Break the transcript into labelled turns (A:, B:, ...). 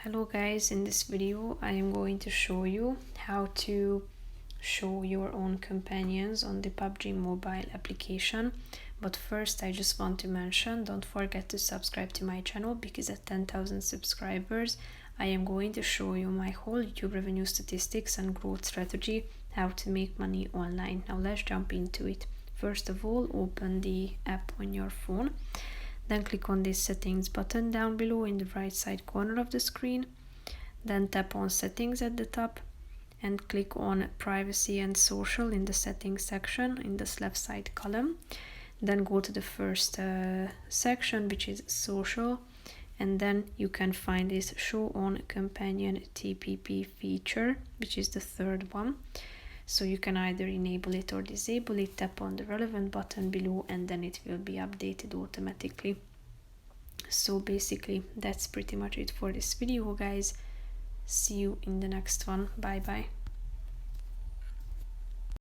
A: Hello guys, in this video I am going to show you how to show your own companions on the PUBG Mobile application. But first I just want to mention, don't forget to subscribe to my channel, because at 10,000 subscribers I am going to show you my whole YouTube revenue statistics and growth strategy, how to make money online. Now let's jump into it. First of all, open the app on your phone. Then click on this settings button down below in the right side corner of the screen. Then tap on settings at the top and click on privacy and social in the settings section in this left side column. Then go to the first section, which is social, and then you can find this show on companion TPP feature, which is the third one. So you can either enable it or disable it. Tap on the relevant button below and then it will be updated automatically. So basically that's pretty much it for this video, guys. See you in the next one. Bye bye.